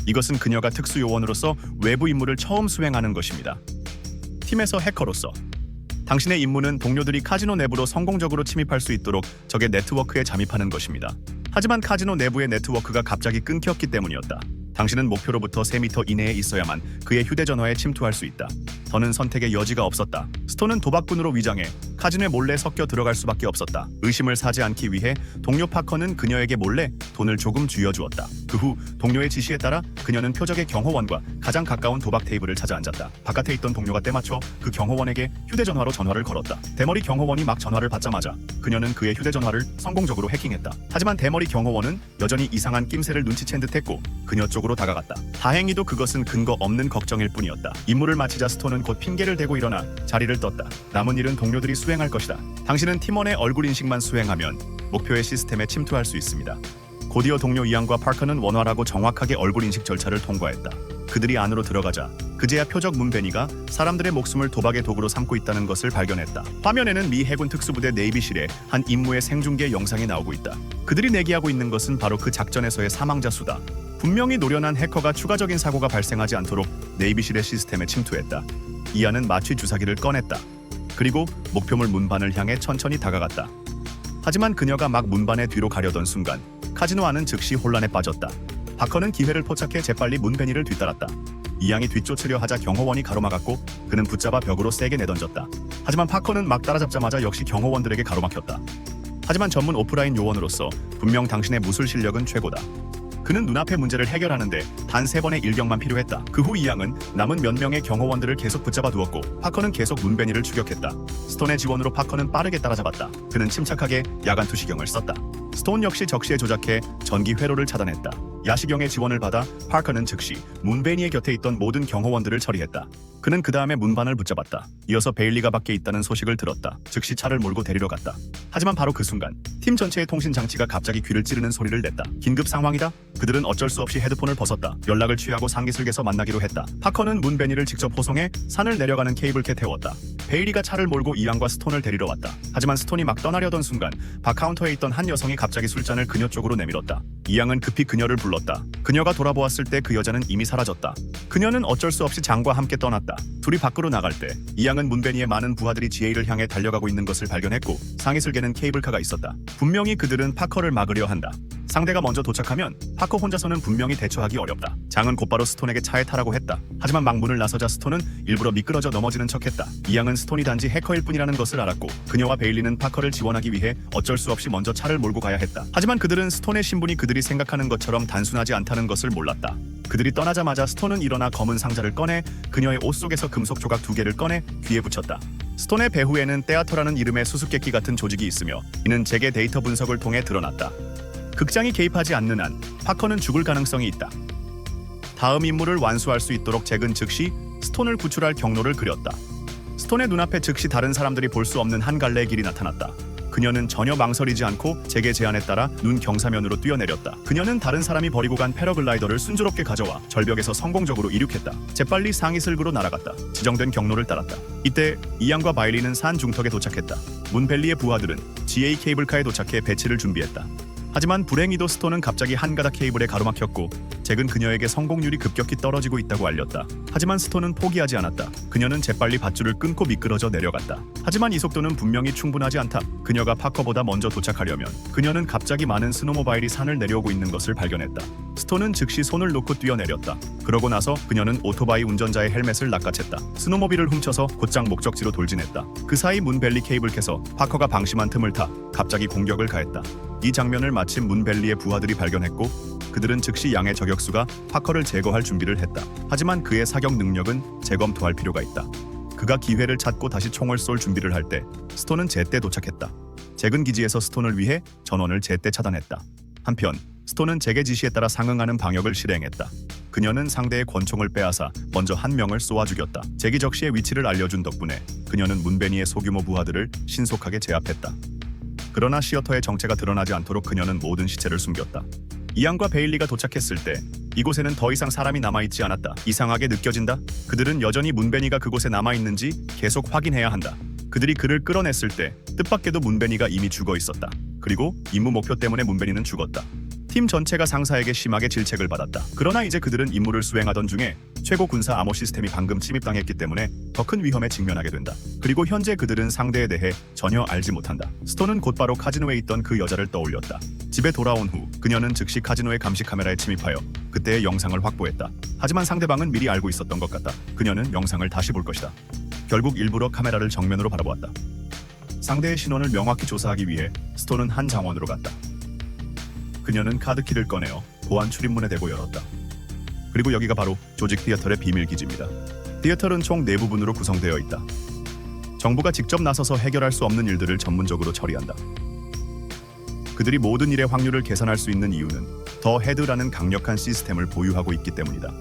이것은 그녀가 특수요원으로서 외부 임무를 처음 수행하는 것입니다. 팀에서 해커로서 당신의 임무는 동료들이 카지노 내부로 성공적으로 침입할 수 있도록 적의 네트워크에 잠입하는 것입니다. 하지만 카지노 내부의 네트워크가 갑자기 끊겼기 때문이었다. 당신은 목표로부터 3m 이내에 있어야만 그의 휴대전화에 침투할 수 있다. 더는 선택의 여지가 없었다. 스톤은 도박꾼으로 위장해 카지노에 몰래 섞여 들어갈 수밖에 없었다. 의심을 사지 않기 위해 동료 파커는 그녀에게 몰래 돈을 조금 쥐어주었다. 그 후 동료의 지시에 따라 그녀는 표적의 경호원과 가장 가까운 도박 테이블을 찾아 앉았다. 바깥에 있던 동료가 때맞춰 그 경호원에게 휴대전화로 전화를 걸었다. 대머리 경호원이 막 전화를 받자마자 그녀는 그의 휴대전화를 성공적으로 해킹했다. 하지만 대머리 경호원은 여전히 이상한 낌새를 눈치챈 듯했고 그녀 쪽으로 다가갔다. 다행히도 그것은 근거 없는 걱정일 뿐이었다. 임무를 마치자 스톤은 곧 핑계를 대고 일어나 자리를 떴다. 남은 일은 동료들이 수행할 것이다. 당신은 팀원의 얼굴 인식만 수행하면 목표의 시스템에 침투할 수 있습니다. 곧이어 동료 이안과 파커는 원활하고 정확하게 얼굴 인식 절차를 통과했다. 그들이 안으로 들어가자 그제야 표적 문베니가 사람들의 목숨을 도박의 도구로 삼고 있다는 것을 발견했다. 화면에는 미 해군 특수부대 네이비실의 한 임무의 생중계 영상이 나오고 있다. 그들이 내기하고 있는 것은 바로 그 작전에서의 사망자 수다. 분명히 노련한 해커가 추가적인 사고가 발생하지 않도록 네이비실의 시스템에 침투했다. 이안은 마취 주사기를 꺼냈다. 그리고 목표물 문반을 향해 천천히 다가갔다. 하지만 그녀가 막 문반의 뒤로 가려던 순간 카지노 안은 즉시 혼란에 빠졌다. 바커는 기회를 포착해 재빨리 문베니를 뒤따랐다. 이양이 뒤쫓으려 하자 경호원이 가로막았고 그는 붙잡아 벽으로 세게 내던졌다. 하지만 파커는 막 따라잡자마자 역시 경호원들에게 가로막혔다. 하지만 전문 오프라인 요원으로서 분명 당신의 무술 실력은 최고다. 그는 눈앞의 문제를 해결하는데 단 3번의 일격만 필요했다. 그 후 이양은 남은 몇 명의 경호원들을 계속 붙잡아 두었고 파커는 계속 문베니를 추격했다. 스톤의 지원으로 파커는 빠르게 따라잡았다. 그는 침착하게 야간 투시경을 썼다. 스톤 역시 적시에 조작해 전기 회로를 차단했다. 야시경의 지원을 받아 파커는 즉시 문베니의 곁에 있던 모든 경호원들을 처리했다. 그는 그 다음에 문반을 붙잡았다. 이어서 베일리가 밖에 있다는 소식을 들었다. 즉시 차를 몰고 데리러 갔다. 하지만 바로 그 순간 팀 전체의 통신 장치가 갑자기 귀를 찌르는 소리를 냈다. 긴급 상황이다. 그들은 어쩔 수 없이 헤드폰을 벗었다. 연락을 취하고 상기슬개서 만나기로 했다. 파커는 문베니를 직접 호송해 산을 내려가는 케이블카에 태웠다. 베일리가 차를 몰고 이안과 스톤을 데리러 왔다. 하지만 스톤이 막 떠나려던 순간 바카운터에 있던 한 여성이 갑자기 술잔을 그녀 쪽으로 내밀었다. 이양은 급히 그녀를 불렀다. 그녀가 돌아보았을 때 그 여자는 이미 사라졌다. 그녀는 어쩔 수 없이 장과 함께 떠났다. 둘이 밖으로 나갈 때 이양은 문베니의 많은 부하들이 지에이를 향해 달려가고 있는 것을 발견했고 상이슬개는 케이블카가 있었다. 분명히 그들은 파커를 막으려 한다. 상대가 먼저 도착하면 파커 혼자서는 분명히 대처하기 어렵다. 장은 곧바로 스톤에게 차에 타라고 했다. 하지만 막 문을 나서자 스톤은 일부러 미끄러져 넘어지는 척했다. 이양은 스톤이 단지 해커일 뿐이라는 것을 알았고 그녀와 베일리는 파커를 지원하기 위해 어쩔 수 없이 먼저 차를 몰고 가야 했다. 하지만 그들은 스톤의 신분이 그들이 생각하는 것처럼 단순하지 않다는 것을 몰랐다. 그들이 떠나자마자 스톤은 일어나 검은 상자를 꺼내 그녀의 옷 속에서 금속 조각 2개를 꺼내 귀에 붙였다. 스톤의 배후에는 떼아터라는 이름의 수수께끼 같은 조직이 있으며 이는 재계 데이터 분석을 통해 드러났다. 극장이 개입하지 않는 한 파커는 죽을 가능성이 있다. 다음 임무를 완수할 수 있도록 잭은 즉시 스톤을 구출할 경로를 그렸다. 스톤의 눈앞에 즉시 다른 사람들이 볼 수 없는 한 갈래의 길이 나타났다. 그녀는 전혀 망설이지 않고 잭의 제안에 따라 눈 경사면으로 뛰어내렸다. 그녀는 다른 사람이 버리고 간 패러글라이더를 순조롭게 가져와 절벽에서 성공적으로 이륙했다. 재빨리 상이슬그로 날아갔다. 지정된 경로를 따랐다. 이때 이안과 바일리는 산 중턱에 도착했다. 문벨리의 부하들은 GA 케이블카에 도착해 배치를 준비했다. 하지만 불행히도 스톤은 갑자기 한 가닥 케이블에 가로막혔고 잭은 그녀에게 성공률이 급격히 떨어지고 있다고 알렸다. 하지만 스톤은 포기하지 않았다. 그녀는 재빨리 밧줄을 끊고 미끄러져 내려갔다. 하지만 이 속도는 분명히 충분하지 않다. 그녀가 파커보다 먼저 도착하려면 그녀는 갑자기 많은 스노모바일이 산을 내려오고 있는 것을 발견했다. 스톤은 즉시 손을 놓고 뛰어내렸다. 그러고 나서 그녀는 오토바이 운전자의 헬멧을 낚아챘다. 스노모빌을 훔쳐서 곧장 목적지로 돌진했다. 그 사이 문벨리 케이블에서 파커가 방심한 틈을 타 갑자기 공격을 가했다. 이 장면을 마침 문벨리의 부하들이 발견했고 그들은 즉시 양의 저격수가 파커를 제거할 준비를 했다. 하지만 그의 사격 능력은 재검토할 필요가 있다. 그가 기회를 찾고 다시 총을 쏠 준비를 할 때 스톤은 제때 도착했다. 잭은 기지에서 스톤을 위해 전원을 제때 차단했다. 한편 스톤은 잭의 지시에 따라 상응하는 방역을 실행했다. 그녀는 상대의 권총을 빼앗아 먼저 한 명을 쏘아 죽였다. 잭이 적시의 위치를 알려준 덕분에 그녀는 문베니의 소규모 부하들을 신속하게 제압했다. 그러나 시어터의 정체가 드러나지 않도록 그녀는 모든 시체를 숨겼다. 이안과 베일리가 도착했을 때 이곳에는 더 이상 사람이 남아있지 않았다. 이상하게 느껴진다. 그들은 여전히 문베니가 그곳에 남아있는지 계속 확인해야 한다. 그들이 그를 끌어냈을 때 뜻밖에도 문베니가 이미 죽어 있었다. 그리고 임무 목표 때문에 문베니는 죽었다. 팀 전체가 상사에게 심하게 질책을 받았다. 그러나 이제 그들은 임무를 수행하던 중에 최고 군사 암호 시스템이 방금 침입당했기 때문에 더 큰 위험에 직면하게 된다. 그리고 현재 그들은 상대에 대해 전혀 알지 못한다. 스톤은 곧바로 카지노에 있던 그 여자를 떠올렸다. 집에 돌아온 후 그녀는 즉시 카지노의 감시 카메라에 침입하여 그때의 영상을 확보했다. 하지만 상대방은 미리 알고 있었던 것 같다. 그녀는 영상을 다시 볼 것이다. 결국 일부러 카메라를 정면으로 바라보았다. 상대의 신원을 명확히 조사하기 위해 스톤은 한 장원으로 갔다. 그녀는 카드키를 꺼내어 보안 출입문에 대고 열었다. 그리고 여기가 바로 조직 티어털의 비밀 기지입니다. 티어털은 총 4부분으로 구성되어 있다. 정부가 직접 나서서 해결할 수 없는 일들을 전문적으로 처리한다. 그들이 모든 일의 확률을 계산할 수 있는 이유는 더 헤드라는 강력한 시스템을 보유하고 있기 때문이다.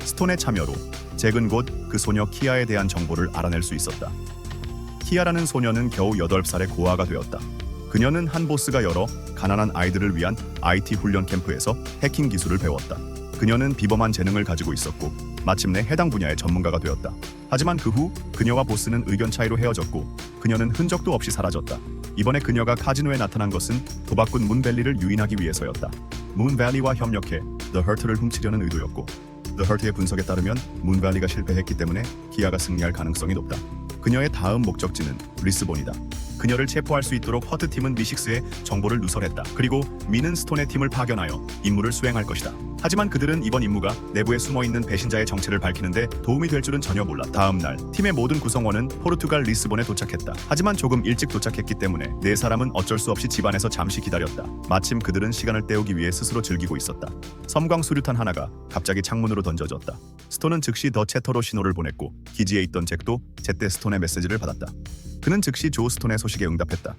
스톤의 참여로 잭은 곧 그 소녀 키아에 대한 정보를 알아낼 수 있었다. 키아라는 소녀는 겨우 8살의 고아가 되었다. 그녀는 한 보스가 열어 가난한 아이들을 위한 IT 훈련 캠프에서 해킹 기술을 배웠다. 그녀는 비범한 재능을 가지고 있었고 마침내 해당 분야의 전문가가 되었다. 하지만 그 후 그녀와 보스는 의견 차이로 헤어졌고 그녀는 흔적도 없이 사라졌다. 이번에 그녀가 카지노에 나타난 것은 도박꾼 문밸리를 유인하기 위해서였다. 문밸리와 협력해 The Hurt를 훔치려는 의도였고 The Hurt의 분석에 따르면 문밸리가 실패했기 때문에 키아가 승리할 가능성이 높다. 그녀의 다음 목적지는 리스본이다. 그녀를 체포할 수 있도록 허트팀은 미식스에 정보를 누설했다. 그리고 미는 스톤의 팀을 파견하여 임무를 수행할 것이다. 하지만 그들은 이번 임무가 내부에 숨어있는 배신자의 정체를 밝히는데 도움이 될 줄은 전혀 몰랐다. 다음 날 팀의 모든 구성원은 포르투갈 리스본에 도착했다. 하지만 조금 일찍 도착했기 때문에 4사람은 어쩔 수 없이 집안에서 잠시 기다렸다. 마침 그들은 시간을 때우기 위해 스스로 즐기고 있었다. 섬광 수류탄 하나가 갑자기 창문으로 던져졌다. 스톤은 즉시 더 채터로 신호를 보냈고 기지에 있던 잭도 제때 스톤의 메시지를 받았다. 그는 즉시 조 스톤의 소식에 응답했다.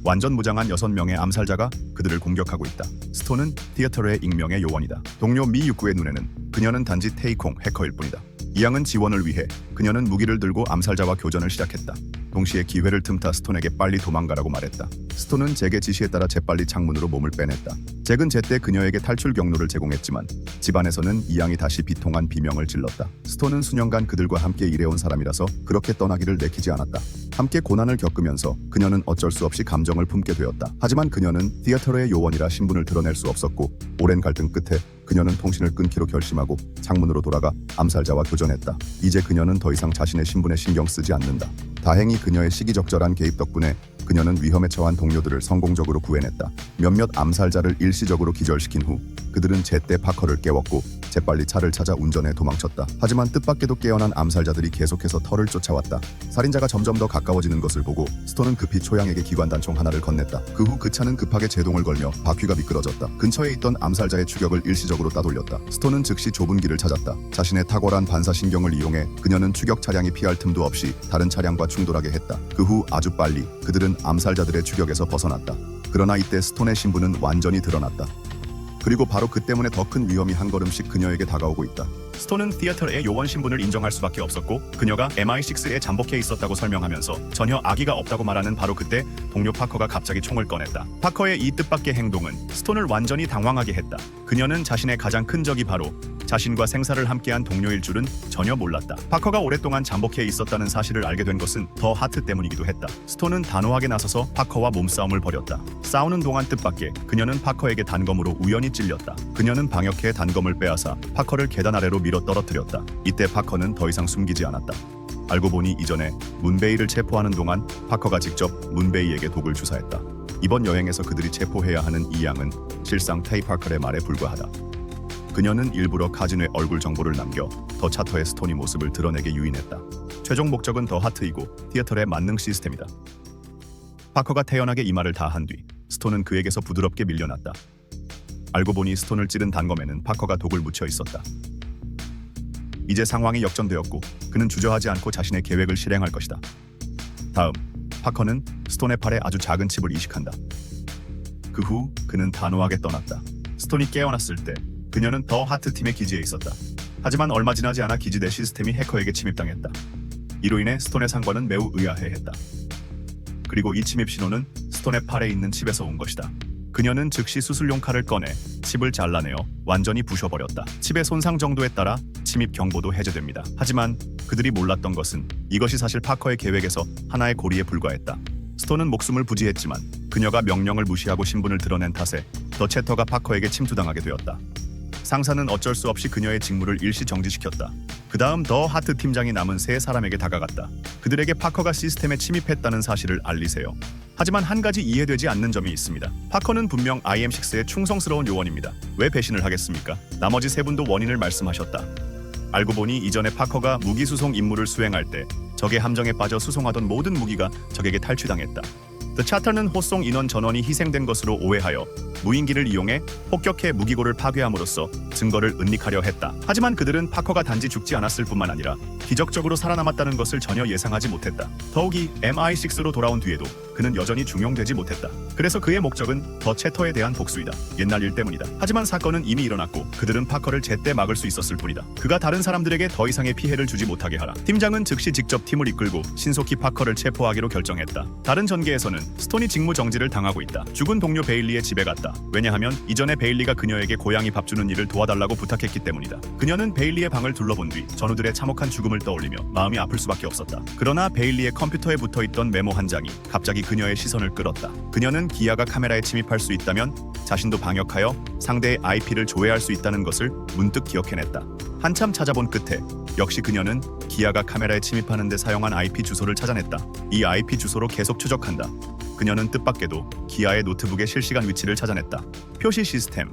완전 무장한 6명의 암살자가 그들을 공격하고 있다. 스톤은 티어터의 익명의 요원이다. 동료 미 육구의 눈에는 그녀는 단지 테이콩 해커일 뿐이다. 이 양은 지원을 위해 그녀는 무기를 들고 암살자와 교전을 시작했다. 동시에 기회를 틈타 스톤에게 빨리 도망가라고 말했다. 스톤은 잭의 지시에 따라 재빨리 창문으로 몸을 빼냈다. 잭은 제때 그녀에게 탈출 경로를 제공했지만 집안에서는 이 양이 다시 비통한 비명을 질렀다. 스톤은 수년간 그들과 함께 일해온 사람이라서 그렇게 떠나기를 내키지 않았다. 함께 고난을 겪으면서 그녀는 어쩔 수 없이 감정을 품게 되었다. 하지만 그녀는 티어터의 요원이라 신분을 드러낼 수 없었고 오랜 갈등 끝에 그녀는 통신을 끊기로 결심하고 창문으로 돌아가 암살자와 교전했다. 이제 그녀는 더 이상 자신의 신분에 신경 쓰지 않는다. 다행히 그녀의 시기적절한 개입 덕분에 그녀는 위험에 처한 동료들을 성공적으로 구해냈다. 몇몇 암살자를 일시적으로 기절시킨 후 그들은 제때 파커를 깨웠고 재빨리 차를 찾아 운전해 도망쳤다. 하지만 뜻밖에도 깨어난 암살자들이 계속해서 털을 쫓아왔다. 살인자가 점점 더 가까워지는 것을 보고 스톤은 급히 초양에게 기관단총 하나를 건넸다. 그 후 그 차는 급하게 제동을 걸며 바퀴가 미끄러졌다. 근처에 있던 암살자의 추격을 일시적으로 따돌렸다. 스톤은 즉시 좁은 길을 찾았다. 자신의 탁월한 반사신경을 이용해 그녀는 추격 차량이 피할 틈도 없이 다른 차량과 충돌하게 했다. 그 후 아주 빨리 그들은 암살자들의 추격에서 벗어났다. 그러나 이때 스톤의 신분은 완전히 드러났다. 그리고 바로 그 때문에 더 큰 위험이 한 걸음씩 그녀에게 다가오고 있다. 스톤은 티어터의 요원 신분을 인정할 수밖에 없었고 그녀가 MI6에 잠복해 있었다고 설명하면서 전혀 악의가 없다고 말하는 바로 그때 동료 파커가 갑자기 총을 꺼냈다. 파커의 이 뜻밖의 행동은 스톤을 완전히 당황하게 했다. 그녀는 자신의 가장 큰 적이 바로 자신과 생사를 함께한 동료일 줄은 전혀 몰랐다. 파커가 오랫동안 잠복해 있었다는 사실을 알게 된 것은 더 하트 때문이기도 했다. 스톤은 단호하게 나서서 파커와 몸싸움을 벌였다. 싸우는 동안 뜻밖의 그녀는 파커에게 단검으로 우연히 찔렸다. 그녀는 방역해 단검을 빼앗아 파커를 계단 아래로 밀어 떨어뜨렸다. 이때 파커는 더 이상 숨기지 않았다. 알고 보니 이전에 문베이를 체포하는 동안 파커가 직접 문베이에게 독을 주사했다. 이번 여행에서 그들이 체포해야 하는 이 양은 실상 테이 파커의 말에 불과하다. 그녀는 일부러 카지노의 얼굴 정보를 남겨 더 차터의 스톤이 모습을 드러내게 유인했다. 최종 목적은 더 하트이고 티어털의 만능 시스템이다. 파커가 태연하게 이 말을 다 한 뒤 스톤은 그에게서 부드럽게 밀려났다. 알고 보니 스톤을 찌른 단검에는 파커가 독을 묻혀 있었다. 이제 상황이 역전되었고 그는 주저하지 않고 자신의 계획을 실행할 것이다. 다음, 파커는 스톤의 팔에 아주 작은 칩을 이식한다. 그 후 그는 단호하게 떠났다. 스톤이 깨어났을 때 그녀는 더 하트 팀의 기지에 있었다. 하지만 얼마 지나지 않아 기지 내 시스템이 해커에게 침입당했다. 이로 인해 스톤의 상관은 매우 의아해했다. 그리고 이 침입 신호는 스톤의 팔에 있는 칩에서 온 것이다. 그녀는 즉시 수술용 칼을 꺼내 칩을 잘라내어 완전히 부셔버렸다. 칩의 손상 정도에 따라 침입 경보도 해제됩니다. 하지만 그들이 몰랐던 것은 이것이 사실 파커의 계획에서 하나의 고리에 불과했다. 스톤은 목숨을 부지했지만 그녀가 명령을 무시하고 신분을 드러낸 탓에 더 채터가 파커에게 침투당하게 되었다. 상사는 어쩔 수 없이 그녀의 직무를 일시 정지시켰다. 그 다음 더 하트 팀장이 남은 세 사람에게 다가갔다. 그들에게 파커가 시스템에 침입했다는 사실을 알리세요. 하지만 한 가지 이해되지 않는 점이 있습니다. 파커는 분명 IM6의 충성스러운 요원입니다. 왜 배신을 하겠습니까? 나머지 세 분도 원인을 말씀하셨다. 알고 보니 이전에 파커가 무기 수송 임무를 수행할 때 적의 함정에 빠져 수송하던 모든 무기가 적에게 탈취당했다. The 차타는 호송 인원 전원이 희생된 것으로 오해하여 무인기를 이용해 폭격해 무기고를 파괴함으로써 증거를 은닉하려 했다. 하지만 그들은 파커가 단지 죽지 않았을 뿐만 아니라 기적적으로 살아남았다는 것을 전혀 예상하지 못했다. 더욱이 MI6로 돌아온 뒤에도 그는 여전히 중용되지 못했다. 그래서 그의 목적은 더 채터에 대한 복수이다. 옛날 일 때문이다. 하지만 사건은 이미 일어났고 그들은 파커를 제때 막을 수 있었을 뿐이다. 그가 다른 사람들에게 더 이상의 피해를 주지 못하게 하라. 팀장은 즉시 직접 팀을 이끌고 신속히 파커를 체포하기로 결정했다. 다른 전개에서는 스톤이 직무 정지를 당하고 있다. 죽은 동료 베일리의 집에 갔다. 왜냐하면 이전에 베일리가 그녀에게 고양이 밥 주는 일을 도와달라고 부탁했기 때문이다. 그녀는 베일리의 방을 둘러본 뒤 전우들의 참혹한 죽음을 떠올리며 마음이 아플 수밖에 없었다. 그러나 베일리의 컴퓨터에 붙어있던 메모 한 장이 갑자기 그녀의 시선을 끌었다. 그녀는 기아가 카메라에 침입할 수 있다면 자신도 방역하여 상대의 IP를 조회할 수 있다는 것을 문득 기억해냈다. 한참 찾아본 끝에 역시 그녀는 기아가 카메라에 침입하는 데 사용한 IP 주소를 찾아냈다. 이 IP 주소로 계속 추적한다. 그녀는 뜻밖에도 기아의 노트북의 실시간 위치를 찾아냈다. 표시 시스템.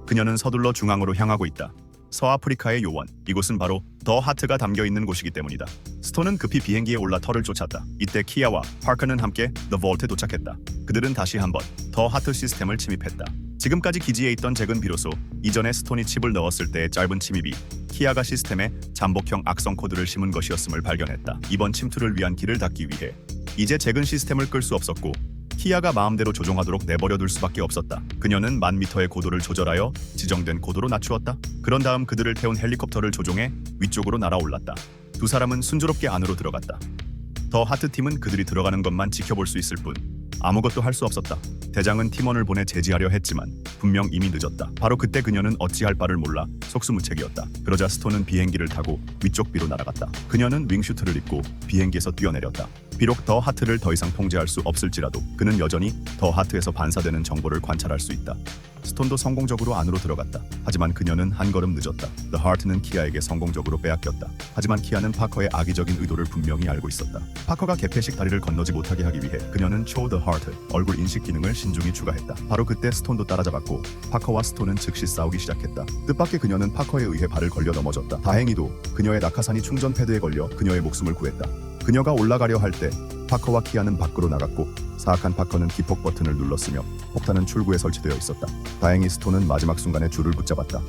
그녀는 서둘러 중앙으로 향하고 있다. 서아프리카의 요원. 이곳은 바로 더 하트가 담겨있는 곳이기 때문이다. 스톤은 급히 비행기에 올라 털을 쫓았다. 이때 키아와 파커는 함께 The Vault에 도착했다. 그들은 다시 한번 더 하트 시스템을 침입했다. 지금까지 기지에 있던 잭은 비로소 이전에 스톤이 칩을 넣었을 때의 짧은 침입이 키아가 시스템에 잠복형 악성 코드를 심은 것이었음을 발견했다. 이번 침투를 위한 길을 닫기 위해 이제 잭은 시스템을 끌 수 없었고 키아가 마음대로 조종하도록 내버려둘 수밖에 없었다. 그녀는 1000m의 고도를 조절하여 지정된 고도로 낮추었다. 그런 다음 그들을 태운 헬리콥터를 조종해 위쪽으로 날아올랐다. 두 사람은 순조롭게 안으로 들어갔다. 더 하트 팀은 그들이 들어가는 것만 지켜볼 수 있을 뿐 아무것도 할 수 없었다. 대장은 팀원을 보내 제지하려 했지만 분명 이미 늦었다. 바로 그때 그녀는 어찌할 바를 몰라 속수무책이었다. 그러자 스톤은 비행기를 타고 위쪽 비로 날아갔다. 그녀는 윙슈트를 입고 비행기에서 뛰어내렸다. 비록 더 하트를 더 이상 통제할 수 없을지라도 그는 여전히 더 하트에서 반사되는 정보를 관찰할 수 있다. 스톤도 성공적으로 안으로 들어갔다. 하지만 그녀는 한 걸음 늦었다. The Heart는 키아에게 성공적으로 빼앗겼다. 하지만 키아는 파커의 악의적인 의도를 분명히 알고 있었다. 파커가 개폐식 다리를 건너지 못하게 하기 위해 그녀는 Show the Heart, 얼굴 인식 기능을 신중히 추가했다. 바로 그때 스톤도 따라잡았고 파커와 스톤은 즉시 싸우기 시작했다. 뜻밖의 그녀는 파커에 의해 발을 걸려 넘어졌다. 다행히도 그녀의 낙하산이 충전 패드에 걸려 그녀의 목숨을 구했다. 그녀가 올라가려 할 때 파커와 키아는 밖으로 나갔고 사악한 파커는 기폭 버튼을 눌렀으며 폭탄은 출구에 설치되어 있었다. 다행히 스톤은 마지막 순간에 줄을 붙잡았다.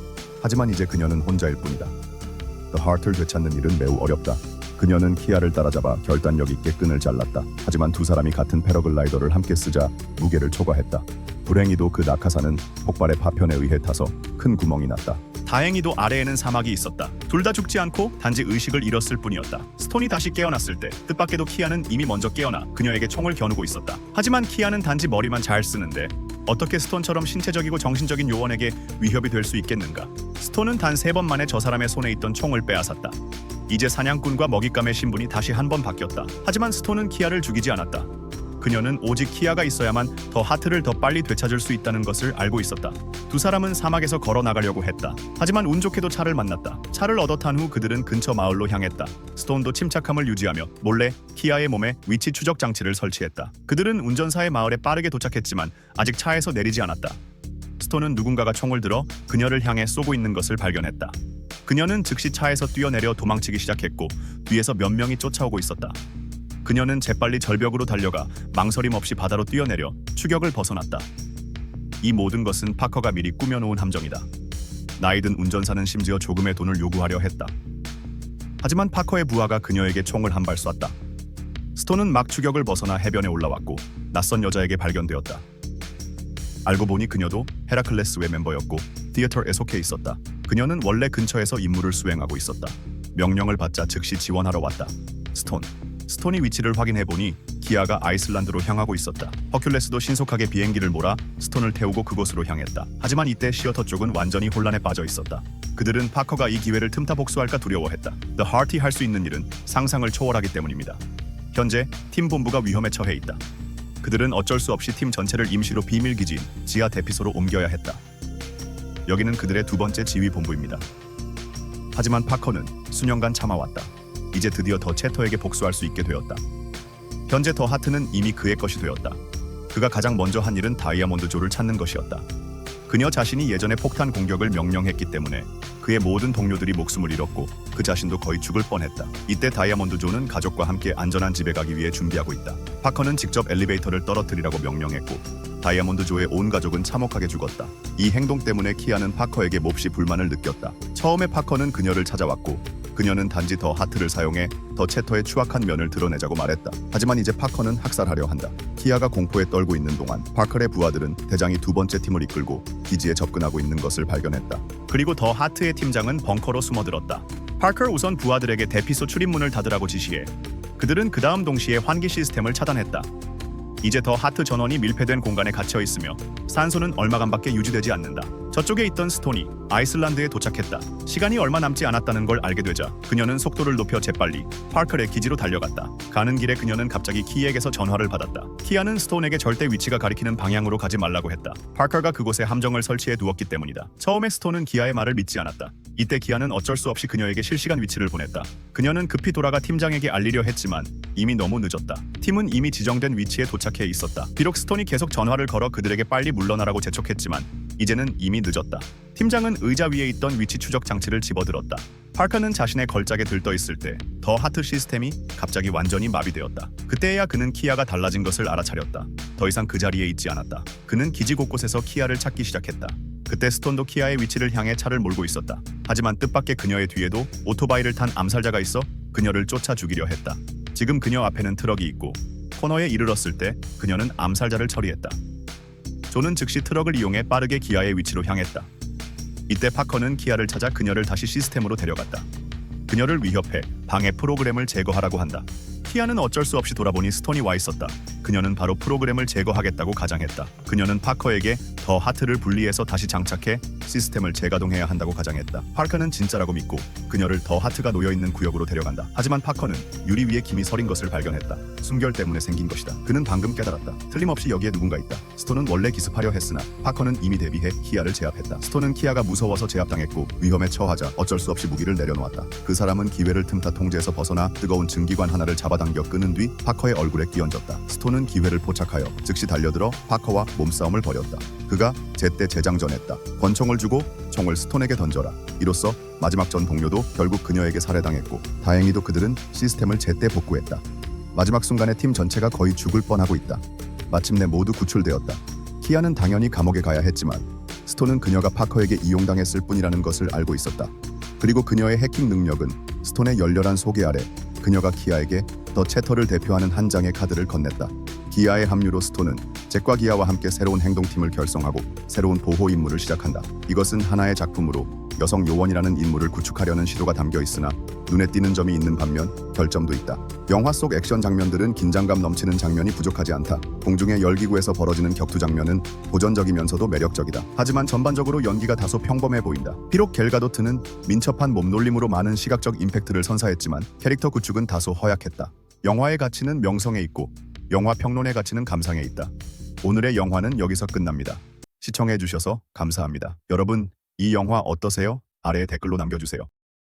하지만 이제 그녀는 혼자일 뿐이다. The Heart를 되찾는 일은 매우 어렵다. 그녀는 키아를 따라잡아 결단력 있게 끈을 잘랐다. 하지만 두 사람이 같은 패러글라이더를 함께 쓰자 무게를 초과했다. 불행히도 그 낙하산은 폭발의 파편에 의해 타서 큰 구멍이 났다. 다행히도 아래에는 사막이 있었다. 둘 다 죽지 않고 단지 의식을 잃었을 뿐이었다. 스톤이 다시 깨어났을 때 뜻밖에도 키아는 이미 먼저 깨어나 그녀에게 총을 겨누고 있었다. 하지만 키아는 단지 머리만 잘 쓰는데 어떻게 스톤처럼 신체적이고 정신적인 요원에게 위협이 될 수 있겠는가? 스톤은 단 3번 만에 저 사람의 손에 있던 총을 빼앗았다. 이제 사냥꾼과 먹잇감의 신분이 다시 한 번 바뀌었다. 하지만 스톤은 키아를 죽이지 않았다. 그녀는 오직 키아가 있어야만 더 하트를 더 빨리 되찾을 수 있다는 것을 알고 있었다. 두 사람은 사막에서 걸어 나가려고 했다. 하지만 운 좋게도 차를 만났다. 차를 얻어 탄 후 그들은 근처 마을로 향했다. 스톤도 침착함을 유지하며 몰래 키아의 몸에 위치 추적 장치를 설치했다. 그들은 운전사의 마을에 빠르게 도착했지만 아직 차에서 내리지 않았다. 스톤은 누군가가 총을 들어 그녀를 향해 쏘고 있는 것을 발견했다. 그녀는 즉시 차에서 뛰어내려 도망치기 시작했고 뒤에서 몇 명이 쫓아오고 있었다. 그녀는 재빨리 절벽으로 달려가 망설임 없이 바다로 뛰어내려 추격을 벗어났다. 이 모든 것은 파커가 미리 꾸며놓은 함정이다. 나이든 운전사는 심지어 조금의 돈을 요구하려 했다. 하지만 파커의 부하가 그녀에게 총을 한 발 쐈다. 스톤은 막 추격을 벗어나 해변에 올라왔고 낯선 여자에게 발견되었다. 알고 보니 그녀도 헤라클레스의 멤버였고 티에터에 속해 있었다. 그녀는 원래 근처에서 임무를 수행하고 있었다. 명령을 받자 즉시 지원하러 왔다. 스톤이 위치를 확인해보니 기아가 아이슬란드로 향하고 있었다. 허큘레스도 신속하게 비행기를 몰아 스톤을 태우고 그곳으로 향했다. 하지만 이때 시어터 쪽은 완전히 혼란에 빠져 있었다. 그들은 파커가 이 기회를 틈타 복수할까 두려워했다. The Heart이 할 수 있는 일은 상상을 초월하기 때문입니다. 현재 팀 본부가 위험에 처해 있다. 그들은 어쩔 수 없이 팀 전체를 임시로 비밀기지인 지하 대피소로 옮겨야 했다. 여기는 그들의 두 번째 지휘 본부입니다. 하지만 파커는 수년간 참아왔다. 이제 드디어 더 채터에게 복수할 수 있게 되었다. 현재 더 하트는 이미 그의 것이 되었다. 그가 가장 먼저 한 일은 다이아몬드 조를 찾는 것이었다. 그녀 자신이 예전에 폭탄 공격을 명령했기 때문에 그의 모든 동료들이 목숨을 잃었고 그 자신도 거의 죽을 뻔했다. 이때 다이아몬드 조는 가족과 함께 안전한 집에 가기 위해 준비하고 있다. 파커는 직접 엘리베이터를 떨어뜨리라고 명령했고 다이아몬드 조의 온 가족은 참혹하게 죽었다. 이 행동 때문에 키아는 파커에게 몹시 불만을 느꼈다. 처음에 파커는 그녀를 찾아왔고 그녀는 단지 더 하트를 사용해 더 채터의 추악한 면을 드러내자고 말했다. 하지만 이제 파커는 학살하려 한다. 키아가 공포에 떨고 있는 동안 파커의 부하들은 대장이 두 번째 팀을 이끌고 기지에 접근하고 있는 것을 발견했다. 그리고 더 하트의 팀장은 벙커로 숨어들었다. 파커 우선 부하들에게 대피소 출입문을 닫으라고 지시해 그들은 그 다음 동시에 환기 시스템을 차단했다. 이제 더 하트 전원이 밀폐된 공간에 갇혀 있으며 산소는 얼마간밖에 유지되지 않는다. 저쪽에 있던 스톤이 아이슬란드에 도착했다. 시간이 얼마 남지 않았다는 걸 알게 되자 그녀는 속도를 높여 재빨리 파커의 기지로 달려갔다. 가는 길에 그녀는 갑자기 키에게서 전화를 받았다. 키아는 스톤에게 절대 위치가 가리키는 방향으로 가지 말라고 했다. 파커가 그곳에 함정을 설치해 두었기 때문이다. 처음에 스톤은 기아의 말을 믿지 않았다. 이때 기아는 어쩔 수 없이 그녀에게 실시간 위치를 보냈다. 그녀는 급히 돌아가 팀장에게 알리려 했지만 이미 너무 늦었다. 팀은 이미 지정된 위치에 도착해 있었다. 비록 스톤이 계속 전화를 걸어 그들에게 빨리 물러나라고 재촉했지만 이제는 이미 늦었다. 팀장은 의자 위에 있던 위치 추적 장치를 집어들었다. 파커는 자신의 걸작에 들떠 있을 때 더 하트 시스템이 갑자기 완전히 마비되었다. 그때야 그는 키아가 달라진 것을 알아차렸다. 더 이상 그 자리에 있지 않았다. 그는 기지 곳곳에서 키아를 찾기 시작했다. 그때 스톤도 키아의 위치를 향해 차를 몰고 있었다. 하지만 뜻밖의 그녀의 뒤에도 오토바이를 탄 암살자가 있어 그녀를 쫓아 죽이려 했다. 지금 그녀 앞에는 트럭이 있고 코너에 이르렀을 때 그녀는 암살자를 처리했다. 조는 즉시 트럭을 이용해 빠르게 기아의 위치로 향했다. 이때 파커는 키아를 찾아 그녀를 다시 시스템으로 데려갔다. 그녀를 위협해 방해 프로그램을 제거하라고 한다. 키아는 어쩔 수 없이 돌아보니 스톤이 와 있었다. 그녀는 바로 프로그램을 제거하겠다고 가장했다. 그녀는 파커에게 더 하트를 분리해서 다시 장착해 시스템을 재가동해야 한다고 가장했다. 파커는 진짜라고 믿고 그녀를 더 하트가 놓여있는 구역으로 데려간다. 하지만 파커는 유리 위에 김이 서린 것을 발견했다. 숨결 때문에 생긴 것이다. 그는 방금 깨달았다. 틀림없이 여기에 누군가 있다. 스톤은 원래 기습하려 했으나 파커는 이미 대비해 키아를 제압했다. 스톤은 키아가 무서워서 제압당했고 위험에 처하자 어쩔 수 없이 무기를 내려놓았다. 그 사람은 기회를 틈타 통제에서 벗어나 뜨거운 증기관 하나를 잡아당겨 끄는 뒤 파커의 얼굴에 끼얹었다. 스톤은 기회를 포착하여 즉시 달려들어 파커와 몸싸움을 벌였다. 그가 제때 재장전했다. 권총을 주고 총을 스톤에게 던져라. 이로써 마지막 전 동료도 결국 그녀에게 살해당했고 다행히도 그들은 시스템을 제때 복구했다. 마지막 순간에 팀 전체가 거의 죽을 뻔하고 있다. 마침내 모두 구출되었다. 키아는 당연히 감옥에 가야 했지만 스톤은 그녀가 파커에게 이용당했을 뿐이라는 것을 알고 있었다. 그리고 그녀의 해킹 능력은 스톤의 열렬한 소개 아래 그녀가 키아에게 더 채터를 대표하는 한 장의 카드를 건넸다. 기아의 합류로 스톤은 잭과 기아와 함께 새로운 행동팀을 결성하고 새로운 보호 임무를 시작한다. 이것은 하나의 작품으로 여성 요원이라는 인물을 구축하려는 시도가 담겨 있으나 눈에 띄는 점이 있는 반면 결점도 있다. 영화 속 액션 장면들은 긴장감 넘치는 장면이 부족하지 않다. 공중의 열기구에서 벌어지는 격투 장면은 고전적이면서도 매력적이다. 하지만 전반적으로 연기가 다소 평범해 보인다. 비록 갤가도트는 민첩한 몸놀림으로 많은 시각적 임팩트를 선사했지만 캐릭터 구축은 다소 허약했다. 영화의 가치는 명성에 있고 영화 평론의 가치는 감상에 있다. 오늘의 영화는 여기서 끝납니다. 시청해주셔서 감사합니다. 여러분, 이 영화 어떠세요? 아래에 댓글로 남겨주세요.